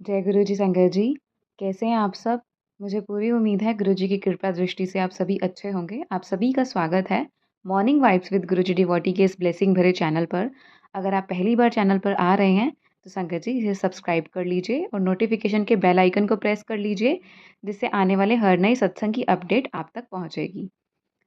जय गुरु जी संगत जी। कैसे हैं आप सब? मुझे पूरी उम्मीद है गुरु जी की कृपा दृष्टि से आप सभी अच्छे होंगे। आप सभी का स्वागत है morning vibes with Guru ji devotee के इस ब्लेसिंग भरे चैनल पर। अगर आप पहली बार चैनल पर आ रहे हैं तो संगत जी इसे सब्सक्राइब कर लीजिए और नोटिफिकेशन के बेल आइकन को प्रेस कर लीजिए, जिससे आने वाले हर नई सत्संग की अपडेट आप तक पहुंचेगी।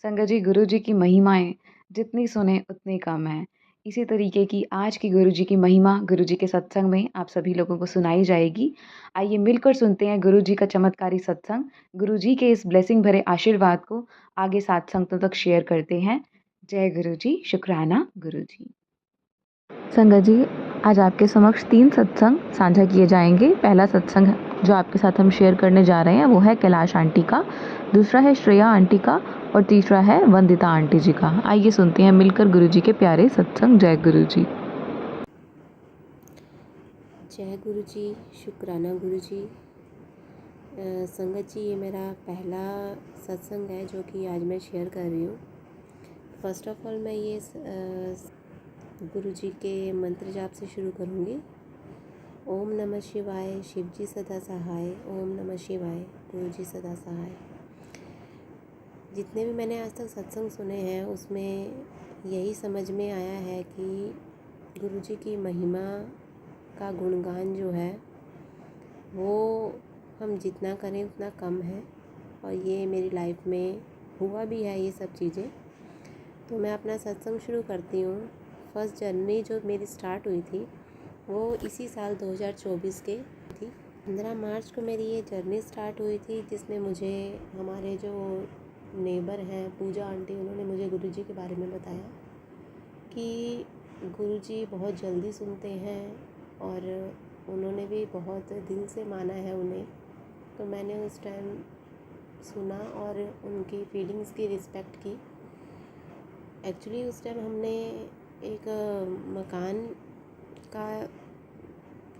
संगत जी, गुरु जी की महिमाएं जितनी सुने उतनी कम है। इसी तरीके की आज की गुरु जी की महिमा गुरु जी के सत्संग में आप सभी लोगों को सुनाई जाएगी। आइए मिलकर सुनते हैं गुरु जी का चमत्कारी सत्संग। गुरु जी के इस ब्लेसिंग भरे आशीर्वाद को आगे साथ संगतों तक शेयर करते हैं। जय गुरु जी, शुक्राना गुरु जी। संगत जी, आज आपके समक्ष 3 सत्संग साझा किए जाएंगे। पहला सत्संग जो आपके साथ हम शेयर करने जा रहे हैं वो है कैलाश आंटी का, दूसरा है श्रेया आंटी का और तीसरा है वंदिता आंटी जी का। आइए सुनते हैं मिलकर गुरु जी के प्यारे सत्संग। जय गुरु जी। जय गुरु जी, शुक्राना गुरु जी। संगत जी, ये मेरा पहला सत्संग है जो कि आज मैं शेयर कर रही हूँ। फर्स्ट ऑफ ऑल मैं ये गुरु जी के मंत्र जाप से शुरू करूँगी। ओम नमः शिवाय, शिव जी सदा सहाय। ओम नमः शिवाय, गुरु जी सदा सहाय। जितने भी मैंने आज तक सत्संग सुने हैं उसमें यही समझ में आया है कि गुरु जी की महिमा का गुणगान जो है वो हम जितना करें उतना कम है, और ये मेरी लाइफ में हुआ भी है ये सब चीज़ें। तो मैं अपना सत्संग शुरू करती हूँ। फर्स्ट जर्नी जो मेरी स्टार्ट हुई थी वो इसी साल 2024 के थी। 15 मार्च को मेरी ये जर्नी स्टार्ट हुई थी, जिसमें मुझे हमारे जो नेबर हैं पूजा आंटी, उन्होंने मुझे गुरुजी के बारे में बताया कि गुरुजी बहुत जल्दी सुनते हैं और उन्होंने भी बहुत दिल से माना है उन्हें। तो मैंने उस टाइम सुना और उनकी फीलिंग्स की रिस्पेक्ट की। एक्चुअली उस टाइम हमने एक मकान का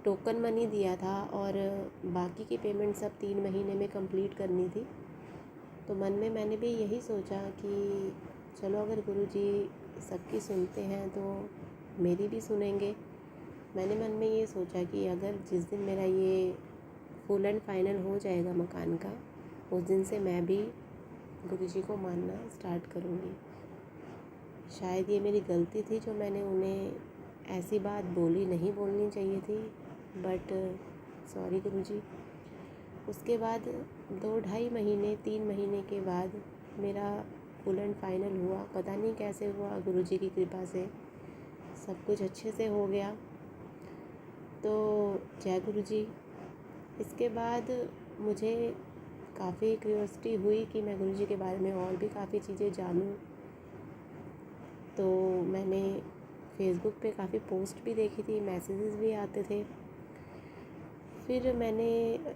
टोकन मनी दिया था और बाकी की पेमेंट सब 3 महीने में कंप्लीट करनी थी। तो मन में मैंने भी यही सोचा कि चलो अगर गुरुजी सबकी सुनते हैं तो मेरी भी सुनेंगे। मैंने मन में ये सोचा कि अगर जिस दिन मेरा ये फुल एंड फाइनल हो जाएगा मकान का, उस दिन से मैं भी गुरुजी को मानना स्टार्ट करूँगी। शायद ये मेरी गलती थी जो मैंने उन्हें ऐसी बात बोली, नहीं बोलनी चाहिए थी, बट सॉरी गुरुजी। उसके बाद 2-2.5 महीने 3 महीने के बाद मेरा फुल एंड फाइनल हुआ। पता नहीं कैसे हुआ, गुरुजी की कृपा से सब कुछ अच्छे से हो गया। तो जय गुरुजी। इसके बाद मुझे काफ़ी क्यूरियोसिटी हुई कि मैं गुरुजी के बारे में और भी काफ़ी चीज़ें जानूं। तो मैंने फेसबुक पे काफ़ी पोस्ट भी देखी थी, मैसेजेस भी आते थे। फिर मैंने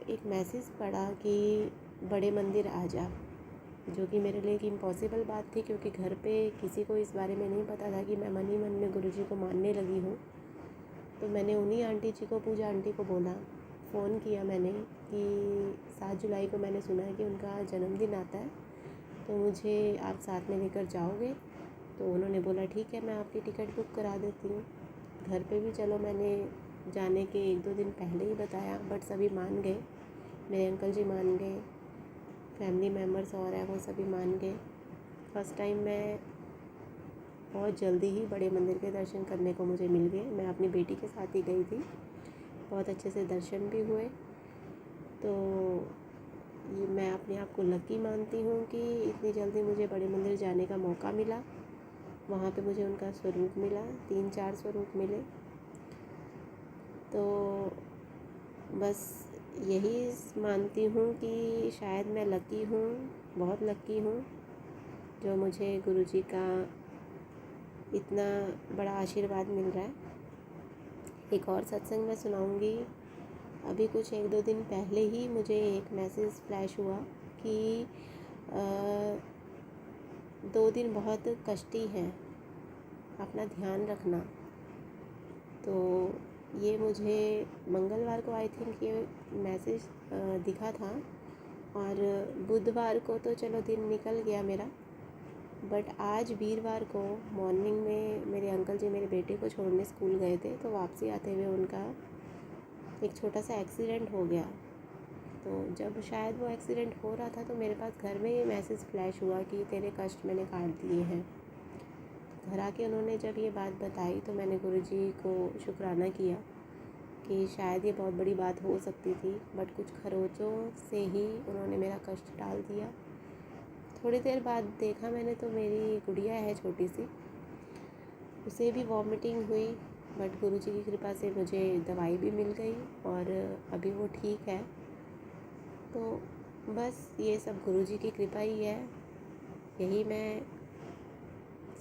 एक मैसेज पढ़ा कि बड़े मंदिर आ जा, जो कि मेरे लिए एक इम्पॉसिबल बात थी, क्योंकि घर पे किसी को इस बारे में नहीं पता था कि मैं मन ही मन में गुरुजी को मानने लगी हूँ। तो मैंने उन्हीं आंटी जी को, पूजा आंटी को बोला, फ़ोन किया मैंने कि 7 जुलाई को मैंने सुना है कि उनका जन्मदिन आता है, तो मुझे आप साथ में लेकर जाओगे? तो उन्होंने बोला ठीक है, मैं आपकी टिकट बुक करा देती हूँ। घर पे भी चलो मैंने जाने के 1-2 दिन पहले ही बताया, बट सभी मान गए। मेरे अंकल जी मान गए, फैमिली मेम्बर्स और हैं वो सभी मान गए। फर्स्ट टाइम मैं बहुत जल्दी ही बड़े मंदिर के दर्शन करने को मुझे मिल गए। मैं अपनी बेटी के साथ ही गई थी, बहुत अच्छे से दर्शन भी हुए। तो ये मैं अपने आप को लकी मानती हूँ कि इतनी जल्दी मुझे बड़े मंदिर जाने का मौका मिला। वहाँ पे मुझे उनका स्वरूप मिला, 3-4 स्वरूप मिले। तो बस यही मानती हूँ कि शायद मैं लकी हूँ, बहुत लकी हूँ, जो मुझे गुरुजी का इतना बड़ा आशीर्वाद मिल रहा है। एक और सत्संग मैं सुनाऊँगी। अभी कुछ 1-2 दिन पहले ही मुझे एक मैसेज फ्लैश हुआ कि 2 दिन बहुत कष्टी हैं, अपना ध्यान रखना। तो ये मुझे मंगलवार को आई थिंक ये मैसेज दिखा था, और बुधवार को तो चलो दिन निकल गया मेरा, बट आज वीरवार को मॉर्निंग में मेरे अंकल जी मेरे बेटे को छोड़ने स्कूल गए थे। तो वापसी आते हुए उनका एक छोटा सा एक्सीडेंट हो गया। तो जब शायद वो एक्सीडेंट हो रहा था तो मेरे पास घर में ही मैसेज फ्लैश हुआ कि तेरे कष्ट मैंने काट दिए हैं। घर आके उन्होंने जब ये बात बताई तो मैंने गुरुजी को शुक्राना किया कि शायद ये बहुत बड़ी बात हो सकती थी, बट कुछ खरोचों से ही उन्होंने मेरा कष्ट टाल दिया। थोड़ी देर बाद देखा मैंने तो मेरी गुड़िया है छोटी सी, उसे भी वॉमिटिंग हुई, बट गुरुजी की कृपा से मुझे दवाई भी मिल गई और अभी वो ठीक है। तो बस ये सब गुरुजी की कृपा ही है। यही मैं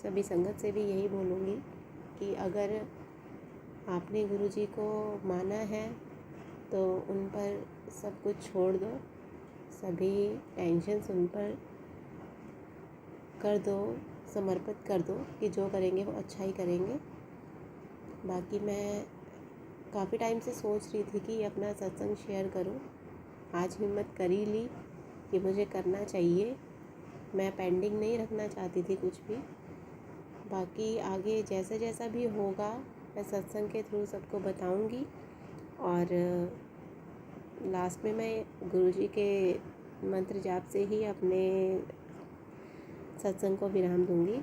सभी संगत से भी यही बोलूँगी कि अगर आपने गुरुजी को माना है तो उन पर सब कुछ छोड़ दो, सभी टेंशन्स उन पर कर दो, समर्पित कर दो कि जो करेंगे वो अच्छा ही करेंगे। बाकी मैं काफ़ी टाइम से सोच रही थी कि अपना सत्संग शेयर करूं, आज हिम्मत कर ही ली कि मुझे करना चाहिए। मैं पेंडिंग नहीं रखना चाहती थी कुछ भी। बाकी आगे जैसा जैसा भी होगा मैं सत्संग के थ्रू सबको बताऊंगी। और लास्ट में मैं गुरुजी के मंत्र जाप से ही अपने सत्संग को विराम दूंगी।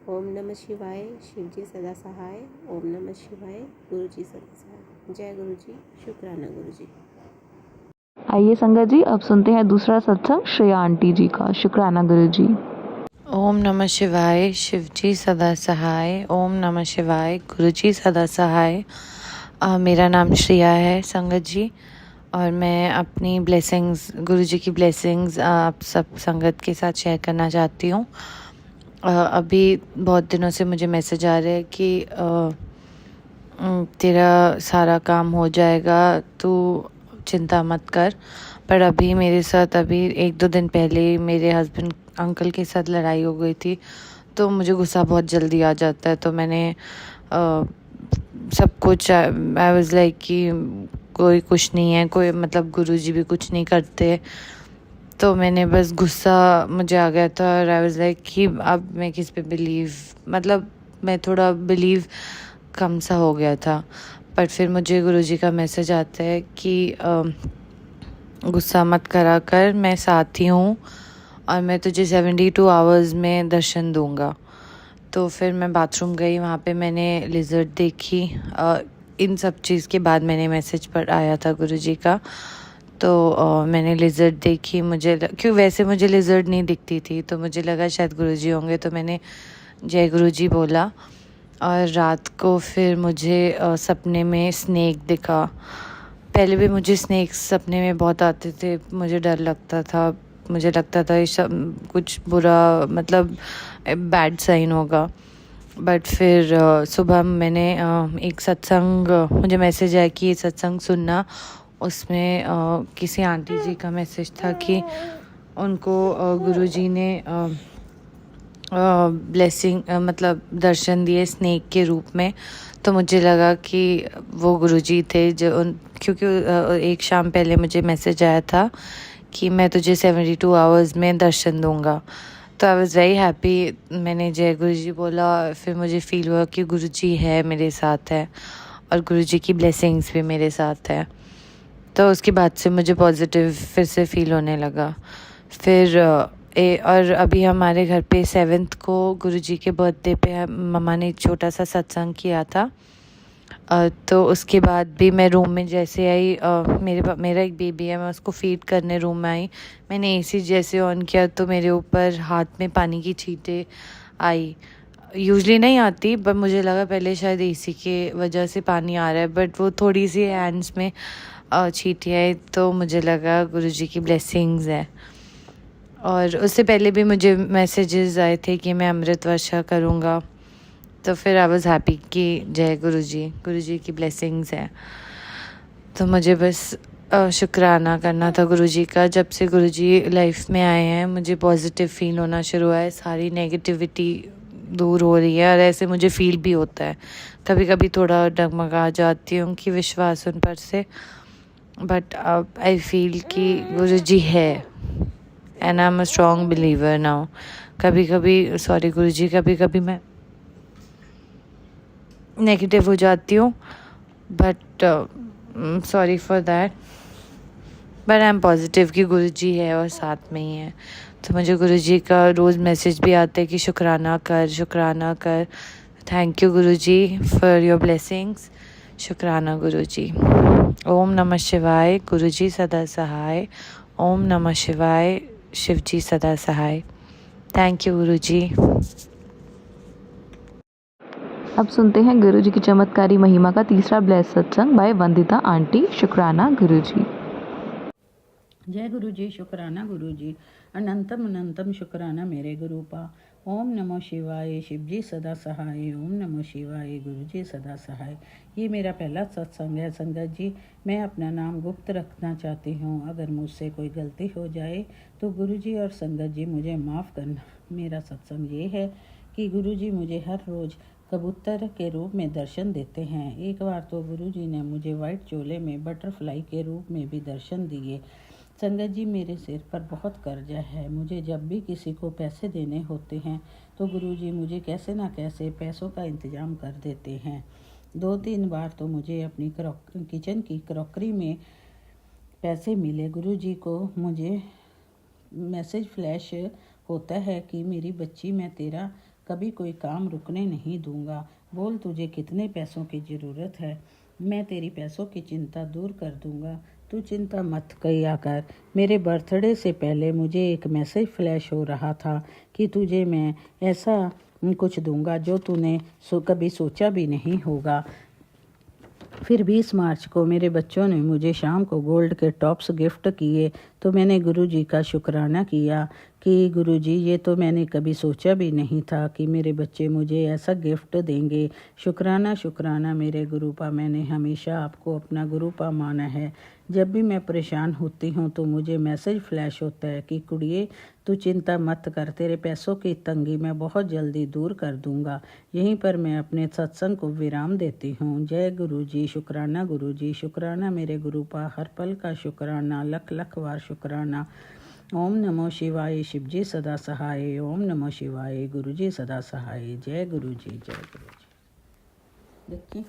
ओम नमः शिवाय, शिव जी सदा सहाय। ओम नमः शिवाय, गुरु जी सदा सहाय। जय गुरु जी, शुक्राना गुरु जी। आइए संगत जी, अब सुनते हैं दूसरा सत्संग श्रेया आंटी जी का। शुक्राना गुरु जी। ओम नमः शिवाय, शिव जी सदा सहाय। ओम नमः शिवाय, गुरु जी सदा सहाय। मेरा नाम श्रेया है संगत जी, और मैं अपनी ब्लेसिंग्स, गुरु जी की ब्लेसिंग्स आप सब संगत के साथ शेयर करना चाहती हूँ। अभी बहुत दिनों से मुझे मैसेज आ रहे हैं कि तेरा सारा काम हो जाएगा, तू चिंता मत कर। पर अभी मेरे साथ अभी 1-2 दिन पहले मेरे हस्बैंड अंकल के साथ लड़ाई हो गई थी, तो मुझे गुस्सा बहुत जल्दी आ जाता है। तो मैंने सब कुछ आई वाज लाइक कि कोई कुछ नहीं है, कोई मतलब गुरुजी भी कुछ नहीं करते। तो मैंने बस गुस्सा मुझे आ गया था और आई वाज लाइक कि अब मैं किस पे बिलीव, मतलब मैं थोड़ा बिलीव कम सा हो गया था। पर फिर मुझे गुरुजी का मैसेज आता है कि गुस्सा मत करा कर, मैं साथ ही हूँ और मैं तुझे 72 आवर्स में दर्शन दूंगा। तो फिर मैं बाथरूम गई, वहाँ पे मैंने लिजर्ड देखी। इन सब चीज़ के बाद मैंने मैसेज पर आया था गुरुजी का। तो मैंने लिजर्ड देखी, क्यों वैसे मुझे लिजर्ड नहीं दिखती थी, तो मुझे लगा शायद गुरुजी होंगे, तो मैंने जय गुरुजी बोला। और रात को फिर मुझे सपने में स्नेक दिखा। पहले भी मुझे स्नेक्स सपने में बहुत आते थे, मुझे डर लगता था, मुझे लगता था ये कुछ बुरा, मतलब बैड साइन होगा। बट फिर सुबह मैंने एक सत्संग, मुझे मैसेज आया कि ये सत्संग सुनना। उसमें किसी आंटी जी का मैसेज था कि उनको गुरुजी ने ब्लेसिंग, मतलब दर्शन दिए स्नेक के रूप में। तो मुझे लगा कि वो गुरुजी थे क्योंकि एक शाम पहले मुझे मैसेज आया था कि मैं तुझे 72 आवर्स में दर्शन दूंगा। तो आई वॉज़ वेरी हैप्पी। मैंने जय गुरुजी बोला, फिर मुझे फील हुआ कि गुरुजी है मेरे साथ है और गुरुजी की ब्लेसिंग्स भी मेरे साथ है। तो उसके बाद से मुझे पॉजिटिव फिर से फील होने लगा। फिर और अभी हमारे घर पे 7th को गुरुजी के बर्थडे पे मम्मा ने एक छोटा सा सत्संग किया था। तो उसके बाद भी मैं रूम में जैसे आई, मेरा एक बेबी है, मैं उसको फीड करने रूम में आई, मैंने एसी जैसे ऑन किया तो मेरे ऊपर हाथ में पानी की छींटे आई। यूजली नहीं आती, पर मुझे लगा पहले शायद एसी के वजह से पानी आ रहा है, बट वो थोड़ी सी हैंड्स में छींटे आई, तो मुझे लगा गुरुजी की ब्लेसिंग्स है। और उससे पहले भी मुझे मैसेजेस आए थे कि मैं अमृत वर्षा करूँगा। तो फिर आई वाज़ हैप्पी कि जय गुरुजी की ब्लेसिंग्स है। तो मुझे बस शुक्राना करना था गुरुजी का। जब से गुरुजी लाइफ में आए हैं मुझे पॉजिटिव फील होना शुरू हुआ है, सारी नेगेटिविटी दूर हो रही है और ऐसे मुझे फील भी होता है। कभी कभी थोड़ा डगमगा जाती हूँ कि विश्वास उन पर से, बट अब आई फील कि गुरुजी है and I am a strong believer now. कभी कभी मैं नेगेटिव हो जाती हूँ, but sorry for that, but I am positive कि गुरुजी है और साथ में ही है। तो मुझे गुरुजी का रोज़ मैसेज भी आता है कि शुक्राना कर। Thank you Guruji for your blessings. शुक्राना गुरुजी। ओम नमः शिवाय। गुरुजी सदा सहाय। ओम नमः शिवाय। शिवजी सदा सहाय। थैंक यू गुरुजी। अब सुनते हैं गुरुजी की चमत्कारी महिमा का तीसरा ब्लेस सत्संग बाय वंदिता आंटी। शुक्राना गुरुजी। जय गुरु जी। शुक्राना गुरु जी। अनंतम अनंतम शुक्राना मेरे गुरुपा। ओम नमो शिवाय। शिव जी सदा सहाय। ओम नमो शिवाय। गुरु जी सदा सहाय। ये मेरा पहला सत्संग है संगत जी। मैं अपना नाम गुप्त रखना चाहती हूँ। अगर मुझसे कोई गलती हो जाए तो गुरु जी और संगत जी मुझे माफ़ करना। मेरा सत्संग ये है कि गुरु जी मुझे हर रोज़ कबूतर के रूप में दर्शन देते हैं। एक बार तो गुरु जी ने मुझे वाइट चोले में बटरफ्लाई के रूप में भी दर्शन दिए। संगत जी मेरे सिर पर बहुत कर्जा है। मुझे जब भी किसी को पैसे देने होते हैं तो गुरुजी मुझे कैसे ना कैसे पैसों का इंतज़ाम कर देते हैं। 2-3 बार तो मुझे अपनी किचन की क्रॉकरी में पैसे मिले। गुरुजी को मुझे मैसेज फ्लैश होता है कि मेरी बच्ची, मैं तेरा कभी कोई काम रुकने नहीं दूंगा। बोल तुझे कितने पैसों की ज़रूरत है, मैं तेरी पैसों की चिंता दूर कर दूंगा। तू चिंता मत किया कर। मेरे बर्थडे से पहले मुझे एक मैसेज फ्लैश हो रहा था कि तुझे मैं ऐसा कुछ दूंगा जो तूने कभी सोचा भी नहीं होगा। फिर 20 मार्च को मेरे बच्चों ने मुझे शाम को गोल्ड के टॉप्स गिफ्ट किए तो मैंने गुरुजी का शुक्राना किया कि गुरुजी ये तो मैंने कभी सोचा भी नहीं था कि मेरे बच्चे मुझे ऐसा गिफ्ट देंगे। शुक्राना शुक्राना मेरे गुरुपा। मैंने हमेशा आपको अपना गुरुपा माना है। जब भी मैं परेशान होती हूँ तो मुझे मैसेज फ्लैश होता है कि कुड़िए तू चिंता मत कर, तेरे पैसों की तंगी मैं बहुत जल्दी दूर कर दूंगा। यहीं पर मैं अपने सत्संग को विराम देती हूँ। जय गुरु जी। शुक्राना गुरु जी। शुक्राना मेरे गुरुपा। हर पल का शुक्राना। लख लख बार शुक्राना। ओम नमो शिवाय। शिव जी सदा सहाय। ओम नमो शिवाय। गुरु जी सदा सहाय। जय गुरु जी। जय गुरु जी। देखिए